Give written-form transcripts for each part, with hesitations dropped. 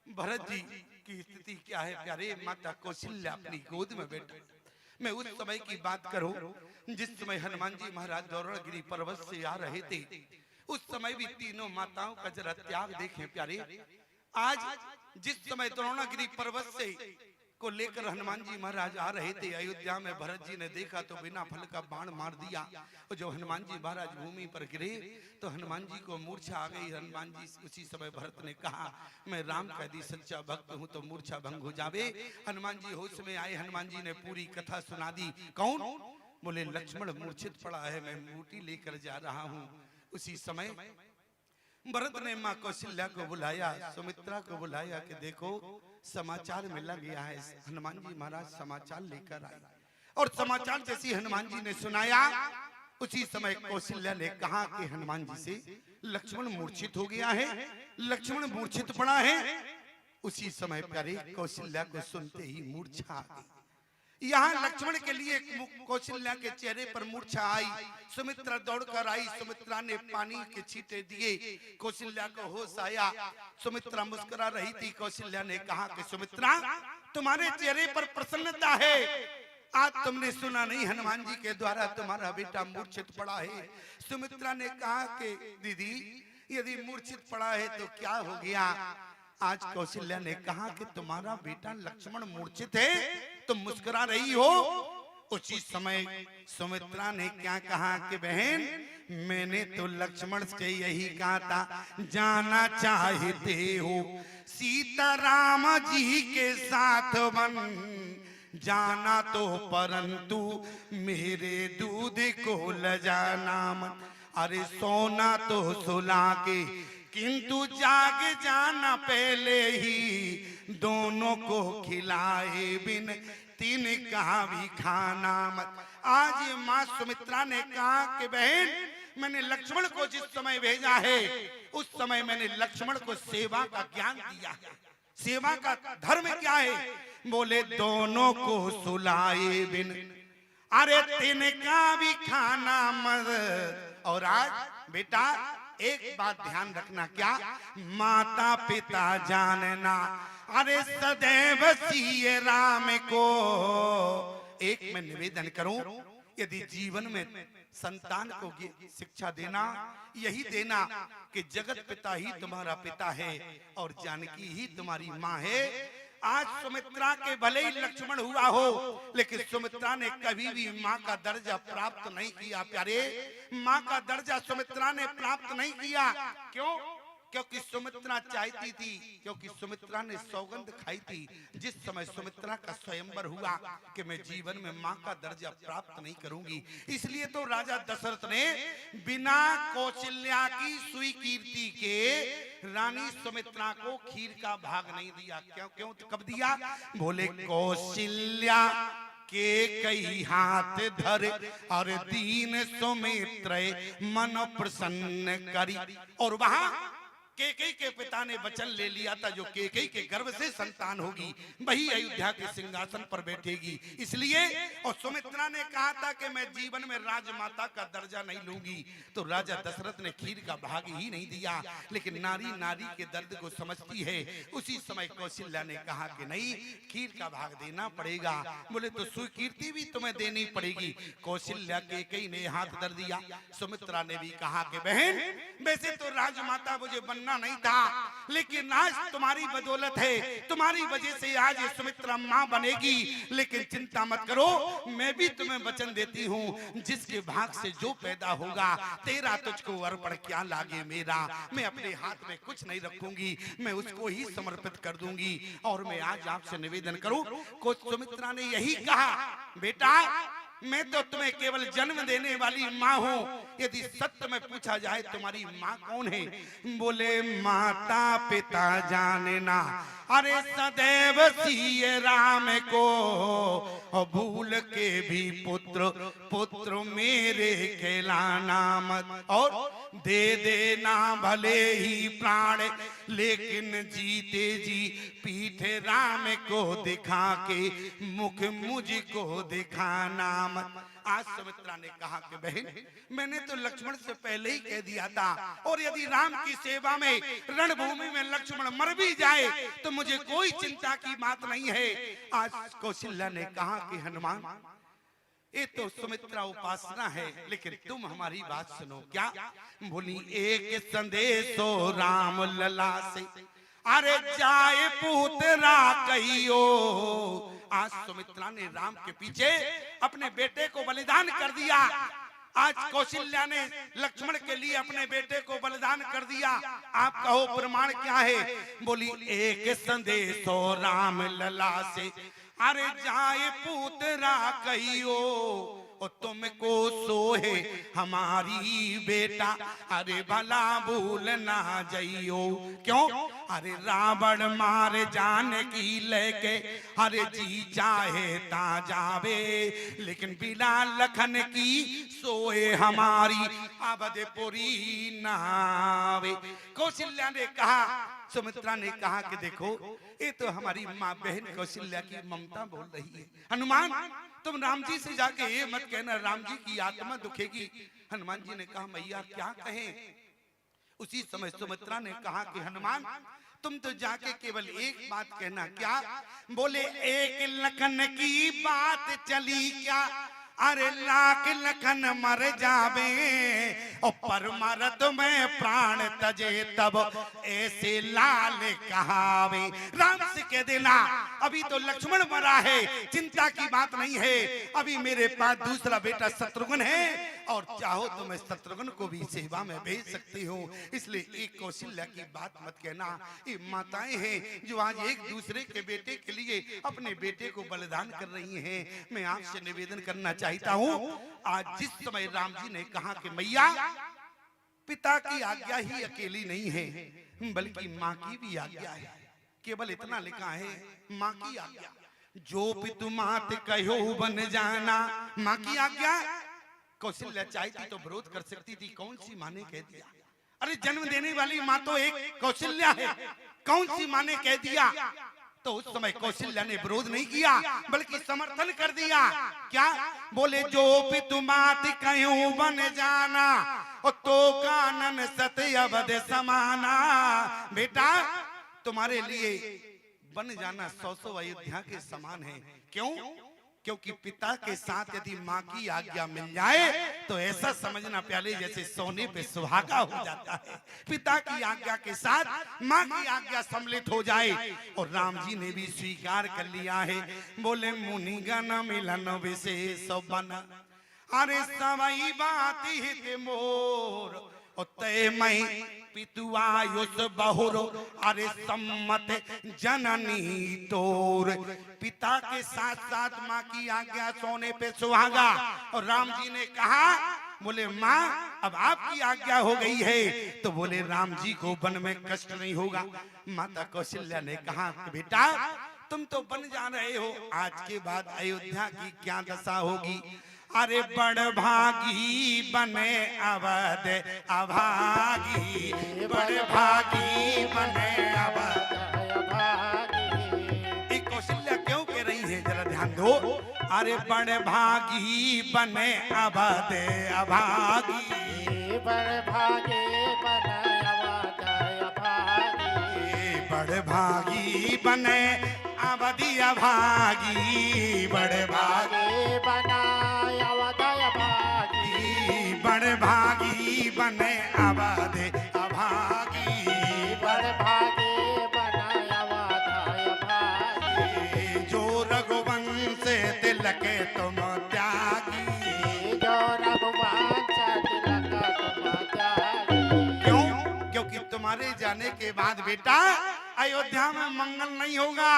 भरत जी की स्थिति क्या है प्यारे? माता कौशल्या अपनी गोद में बैठे। मैं उस समय की बात करूं जिस समय हनुमान जी महाराज द्रोणगिरी पर्वत से आ रहे थे। उस समय भी तीनों माताओं का जरा त्याग देखें प्यारे। आज जिस समय द्रोणगिरी पर्वत से को लेकर हनुमान जी महाराज आ रहे थे अयोध्या में, भरत जी ने देखा तो बिना फल का बाण मार दिया। और जब हनुमान जी महाराज भूमि पर गिरे तो हनुमान जी को मूर्छा आ गई। हनुमान जी उसी समय भरत ने कहा, मैं राम का यदि सच्चा भक्त हूं तो मूर्छा भंग हो जावे। हनुमान जी होश में आए, हनुमान जी ने पूरी कथा सुना दी। कौन? बोले लक्ष्मण मूर्छित पड़ा है, मैं मूर्ति लेकर जा रहा हूं। उसी समय भरत ने माँ कौशल्या को बुलाया, सुमित्रा को बुलाया कि देखो समाचार मिला गया है। हनुमान जी महाराज समाचार लेकर आए और समाचार जैसी हनुमान जी ने सुनाया, उसी समय कौशल्या ने कहा कि हनुमान जी से लक्ष्मण मूर्छित हो गया है, लक्ष्मण मूर्छित पड़ा है। उसी समय प्यारे कौशल्या को सुनते ही मूर्छा आ गई। यहाँ लक्ष्मण के लिए कौशल्या के चेहरे पर मूर्छा आई। सुमित्रा दौड़कर आई, सुमित्रा ने पानी के छींटे दिए, कौशल्या को होश आया। सुमित्रा मुस्कुरा रही थी। कौशल्या ने कहा कि सुमित्रा तुम्हारे चेहरे पर प्रसन्नता है, आज तुमने सुना नहीं हनुमान जी के द्वारा तुम्हारा बेटा मूर्छित पड़ा है। सुमित्रा ने कहा कि दीदी यदि मूर्छित पड़ा है तो क्या हो गया? आज कौशल्या ने कहा कि तुम्हारा बेटा लक्ष्मण मूर्छित है, तुम मुस्कुरा रही हो। उसी समय सुमित्रा ने क्या कहा कि बहन मैंने तो लक्ष्मण से यही कहा था, जाना चाहते हो सीता राम जी के साथ वन, जाना तो परंतु मेरे दूध को लजाना मत। अरे सोना तो सुला के किंतु जाग जाना पहले ही, दोनों को खिलाए बिन तीन कहा भी खाना मत। आज माँ सुमित्रा ने कहा कि बहन मैंने लक्ष्मण को जिस समय भेजा है उस समय मैंने लक्ष्मण को सेवा का ज्ञान दिया है। सेवा का धर्म क्या है? बोले दोनों को सुलाए बिन अरे तीन का भी खाना मत। और आज बेटा एक बात ध्यान रखना, क्या? माता पिता जानना, अरे सदैव सिए राम को। एक मैं निवेदन करूं, यदि जीवन में संतान को शिक्षा देना, यही देना कि जगत पिता ही तुम्हारा पिता है और जानकी ही तुम्हारी माँ है। आज सुमित्रा के भले ही लक्ष्मण हुआ हो, लेकिन सुमित्रा ने कभी भी माँ का दर्जा प्राप्त नहीं किया प्यारे। माँ का दर्जा सुमित्रा ने प्राप्त नहीं किया। क्यों? क्योंकि सुमित्रा चाहती थी, क्योंकि सुमित्रा ने सौगंध खाई थी जिस समय सुमित्रा का स्वयंवर हुआ कि मैं जीवन में माँ का दर्जा प्राप्त नहीं करूंगी। इसलिए तो राजा दशरथ ने बिना कौशल्या की स्वीकृति के रानी सुमित्रा को खीर का भाग नहीं दिया। क्यों क्यों कब दिया? बोले कौशल्या के कई हाथ धर और दीन सुमित्र मन प्रसन्न करी। और वहां केकई के पिता ने वचन ले लिया था, जो केकई के गर्भ से संतान होगी वही अयोध्या के सिंहासन पर बैठेगी। इसलिए और सुमित्रा ने कहा था कि मैं जीवन में राजमाता का दर्जा नहीं लूंगी, तो राजा दशरथ ने खीर का भाग ही नहीं दिया। लेकिन नारी नारी के दर्द को समझती है। उसी समय कौशल्या ने कहा कि नहीं, खीर का भाग देना पड़ेगा। बोले तो स्वीकृति भी तुम्हें देनी पड़ेगी। कौशल्या केकई ने हाथ धर दिया। सुमित्रा ने भी कहा कि बहन वैसे तो राजमाता मुझे नहीं था, लेकिन आज तुम्हारी बदौलत है, तुम्हारी वजह से आज ये सुमित्रा मां बनेगी। लेकिन चिंता मत करो, मैं भी तुम्हें वचन देती हूँ, जिसके भाग से जो पैदा होगा तेरा तुझको अर्पण क्या लागे मेरा। मैं अपने हाथ में कुछ नहीं रखूंगी, मैं उसको ही समर्पित कर दूंगी। और मैं आज आपसे निवेदन करूं, को सुमित्रा ने यही कहा, बेटा मैं तो तुम्हें केवल जन्म देने वाली माँ हूँ। यदि सत्य में पूछा जाए तुम्हारी माँ कौन है? बोले माता पिता जानना, अरे सदैव सिए राम को, भूल के भी पुत्र पुत्र मेरे कहलाना मत। और दे देना भले ही प्राण, लेकिन जीते जी पीठ राम को दिखा के मुख मुझको दिखाना राम। आज सुमित्रा ने कहा कि बहन, मैंने तो लक्ष्मण से पहले ही कह दिया था, और यदि राम की सेवा में रणभूमि में लक्ष्मण मर भी जाए तो मुझे कोई चिंता की बात नहीं है। आज कौशल्या ने कहा कि हनुमान, ये तो सुमित्रा उपासना है, लेकिन तुम हमारी बात सुनो। क्या बोली? एक संदेशो राम लला से, अरे जाए पुत्रा कहियो। आज सुमित्रा ने राम के पीछे अपने बेटे को बलिदान कर दिया। आज कौशल्या ने लक्ष्मण के लिए अपने बेटे को बलिदान कर दिया। आप कहो प्रमाण क्या है? बोली एक संदेशो राम लला से, अरे जाए पुत्रा कहियो, और तुमको सोहे हमारी बेटा, अरे भला भूल ना जाइयो। क्यों? अरे रावण मार जाने की लेके, अरे जी चाहे ता जावे, लेकिन बिना लखन की सोए हमारी अवधपुरी नावे। कौशल्या ने कहा, सुमित्रा ने कहा कि देखो, ये तो हमारी माँ बहन कौशल्या की ममता बोल रही है। हनुमान, तुम राम जी से जाके ये मत कहना राम जी की आत्मा दुखेगी। हनुमान जी ने कहा मैया क्या कहें? उसी समय सुमित्रा ने कहा कि हनुमान, तुम तो जाके केवल एक बात कहना। क्या? बोले एक लखन की बात चली क्या, अरे लाख लखन मर जावे, और पर मरत में प्राण तजे तब ऐसे लाल कहावे। राम से कह देना अभी तो लक्ष्मण मरा है, चिंता की बात नहीं है, अभी मेरे पास दूसरा बेटा शत्रुघ्न है, और चाहो तो मैं शत्रुघ्न को भी सेवा में भेज सकती हूँ। इसलिए एक कौशल्या की बात मत कहना। ये माताएं हैं जो आज एक दूसरे के बेटे के लिए अपने बेटे को बलिदान कर रही हैं। मैं आपसे निवेदन करना चाहता हूँ, आज जिस समय राम जी ने कहा कि मैया, पिता की आज्ञा ही अकेली नहीं है, बल्कि माँ की भी आज्ञा है। केवल इतना लिखा है माँ की आज्ञा, जो पितु मात कहो बन जाना, माँ की आज्ञा। कौशल्या चाहती तो विरोध कर सकती थी, कौन सी माँ ने कह दिया? अरे जन्म देने वाली माँ तो एक कौशल्या है, कौन सी माँ ने कह दिया? तो उस समय कौशल्या ने विरोध नहीं किया, बल्कि समर्थन कर दिया। क्या? बोले जो पितु मात कहो बन जाना, और तो कानन सत्य अवध समाना। बेटा, तुम्हारे लिए बन जाना 100 अयोध्या के समान है। क्यों? क्योंकि पिता के साथ यदि माँ की आज्ञा मिल जाए तो ऐसा समझना प्याले जैसे सोने पे सुहागा हो जाता है। पिता की आज्ञा के साथ माँ की आज्ञा सम्मिलित हो जाए, और राम जी ने भी स्वीकार कर लिया है। बोले मुनिगण मिलन विशेष बन, अरे सवई बात हित मोर, और तय मैं पितुआयुष बहुर, अरे सम्मत जननी तोर। पिता के साथ साथ माँ की आज्ञा सोने पे सुहागा। और राम जी ने कहा, बोले माँ अब आपकी आज्ञा हो गई है, तो बोले राम जी को वन में कष्ट नहीं होगा। माता कौशल्या ने कहा बेटा, तुम तो बन जा रहे हो, आज के बाद अयोध्या की क्या दशा होगी? अरे बड़ भागी बने अवध अभागी, बड़ भागी बने अवध अभागी। एक कौशल्या क्यों कह रही है, जरा ध्यान दो। अरे बड़ भागी बने अवध अभागी, बड़ भागी बने अवध अभागी, बड़ भागी बने अवधि अभागी, बड़ भागी बना बड़ भागी बने अवध अभागी, बड़ भागी बना अवध अभागी। जो रघुवंश तिलक तुम त्यागी, जो रघुवंश तिलक तुम त्यागी। क्यों? क्योंकि तुम्हारे जाने के बाद बेटा अयोध्या में मंगल नहीं होगा।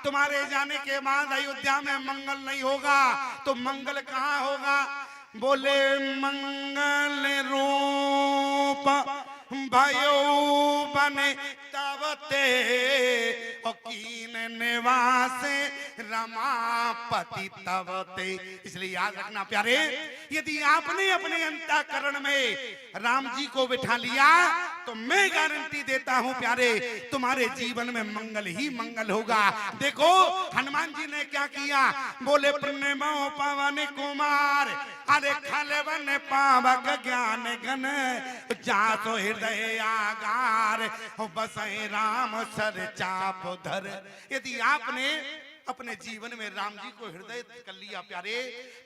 तुम्हारे जाने के बाद अयोध्या में मंगल नहीं होगा, तो मंगल कहाँ होगा? बोले मंगल रूप भयो बने तब ते, और कीन निवास रमापति तवते। इसलिए याद रखना प्यारे, यदि आपने अपने अंतःकरण में राम जी को बिठा लिया तो मैं गारंटी देता हूं प्यारे, तुम्हारे जीवन में मंगल ही मंगल होगा। देखो हनुमान जी ने क्या किया, बोले प्रणमो पवन कुमार, अरे खलवन पावक ज्ञान गण, जासो हृदय आगार, बसै राम सर चाप धर। यदि आपने अपने जीवन में राम जी को हृदय कर लिया प्यारे,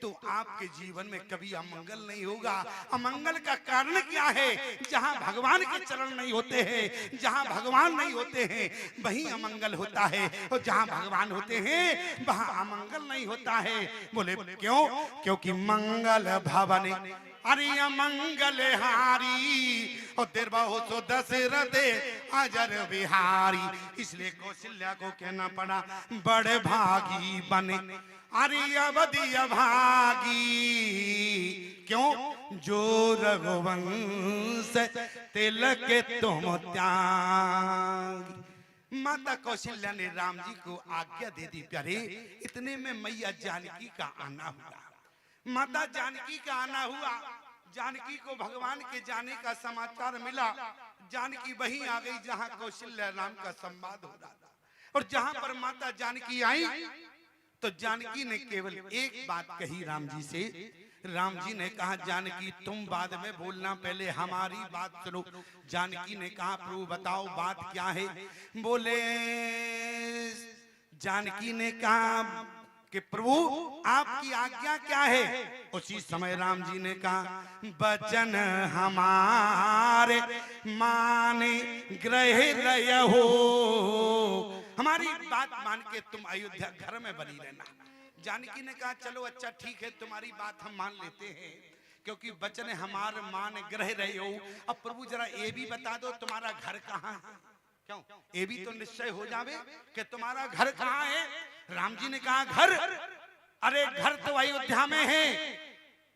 तो आपके जीवन में कभी अमंगल नहीं होगा। अमंगल का कारण क्या है? जहां भगवान के चरण नहीं होते हैं, जहां भगवान नहीं होते हैं वहीं अमंगल होता है, और जहां भगवान होते हैं वहां अमंगल नहीं होता है। बोले क्यों? क्योंकि मंगल भवन अरे अमंगल हारी, और देरबाहो सो दशरथ अजर बिहारी। इसलिए कौशल्या को कहना पड़ा बड़े भागी बने अरे अवधि अभागी, क्यों? जो रघुवंश तिलक तुम त्यागी। माता कौशल्या ने राम जी को आज्ञा दे दी प्यारे। इतने में मैया जानकी का आना हुआ। माता जानकी का आना हुआ, जानकी को भगवान के जाने का समाचार मिला। जानकी वहीं आ गई जहां कौशल्या राम का संवाद हो रहा था। और जहां पर माता जानकी आई तो जानकी ने केवल एक बात कही राम जी से। राम जी ने कहा जानकी तुम बाद में बोलना, पहले हमारी बात सुनो। जानकी ने कहा प्रभु बताओ बात क्या है? बोले जानकी ने कहा कि प्रभु आपकी आज्ञा क्या है? उसी समय राम जी ने कहा बचन हमारे माने ग्रह लय हो, हमारी बात मान के तुम अयोध्या घर में बनी रहना। जानकी ने कहा चलो अच्छा ठीक है, तुम्हारी बात हम मान लेते हैं, क्योंकि बचन हमारे मान ग्रह रहे हो। अब प्रभु जरा ये भी बता दो तुम्हारा घर कहाँ है? क्यों? ये भी तो निश्चय हो जावे कि तुम्हारा घर कहाँ है। राम जी ने कहा घर, अरे घर तो अयोध्या में है।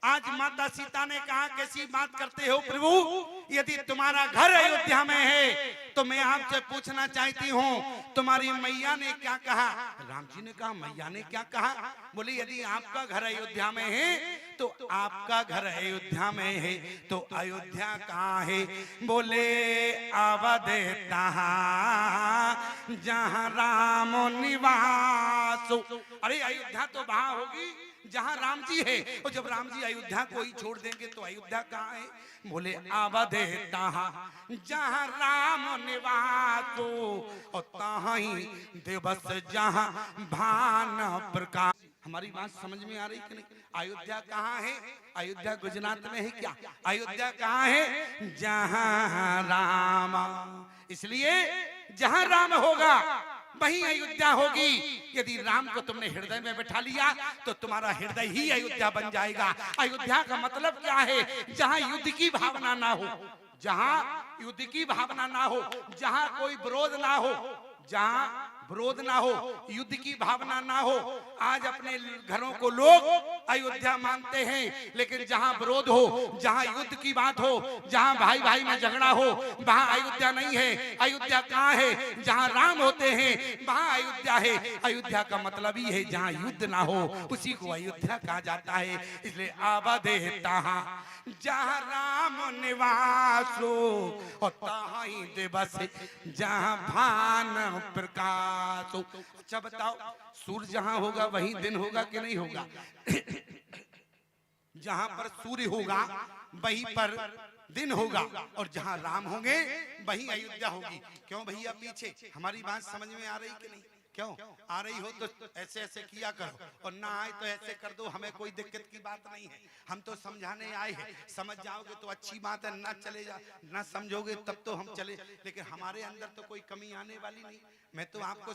आज माता सीता ने कहा कैसी बात करते हो प्रभु, यदि तुम्हारा घर अयोध्या में है तो मैं आपसे पूछना चाहती हूँ तुम्हारी मैया ने क्या कहा? राम जी ने कहा मैया ने क्या कहा? बोले यदि आपका घर अयोध्या में है तो आपका घर अयोध्या में है तो अयोध्या कहाँ है? बोले अवध तहाँ जहाँ राम निवास। अरे अयोध्या तो वहां होगी जहां राम जी है, और जब राम जी अयोध्या को ही छोड़ देंगे तो अयोध्या कहाँ है? बोले अवध तहाँ जहाँ राम निवास, और तहाँ ही दिवस जहाँ भान प्रकाश। हमारी बात समझ में आ रही कि नहीं? अयोध्या कहाँ है? अयोध्या गुजरात में है क्या? अयोध्या कहाँ है? जहाँ राम। इसलिए जहाँ राम होगा वहीं अयोध्या होगी। यदि राम को तुमने हृदय में बैठा लिया तो तुम्हारा हृदय ही अयोध्या बन जाएगा। अयोध्या का मतलब क्या है? जहाँ युद्ध की भावना ना हो, जहाँ युद्ध की भावना ना हो, जहाँ कोई विरोध ना हो, जहाँ विरोध ना हो, युद्ध की भावना ना हो। आज अपने घरों को लोग अयोध्या मानते हैं, लेकिन जहाँ विरोध हो, जहाँ युद्ध की बात हो, जहाँ भाई भाई में झगड़ा हो, वहाँ अयोध्या नहीं है। अयोध्या कहाँ है? जहाँ राम होते हैं वहाँ अयोध्या है। अयोध्या का मतलब ही है जहाँ युद्ध ना हो, उसी को अयोध्या कहा जाता है। इसलिए अवध तहाँ जहाँ राम निवास हो, और तहाँ ही दिवस जहाँ भान प्रकाश। अच्छा बताओ सूर्य जहां होगा वहीं दिन होगा कि नहीं होगा? जहां पर सूर्य होगा वहीं पर दिन होगा, और जहां राम होंगे वहीं अयोध्या होगी। क्यों भैया पीछे? हमारी बात समझ में आ रही कि नहीं? क्यों आ रही हो तो ऐसे ऐसे किया करो, और ना आए तो ऐसे कर दो, हमें कोई दिक्कत की बात नहीं है। हम तो समझाने आए हैं, समझ जाओगे तो अच्छी बात है, ना चले जा ना समझोगे तब तो हम चले, लेकिन हमारे अंदर तो कोई कमी आने वाली नहीं। मैं तो आपको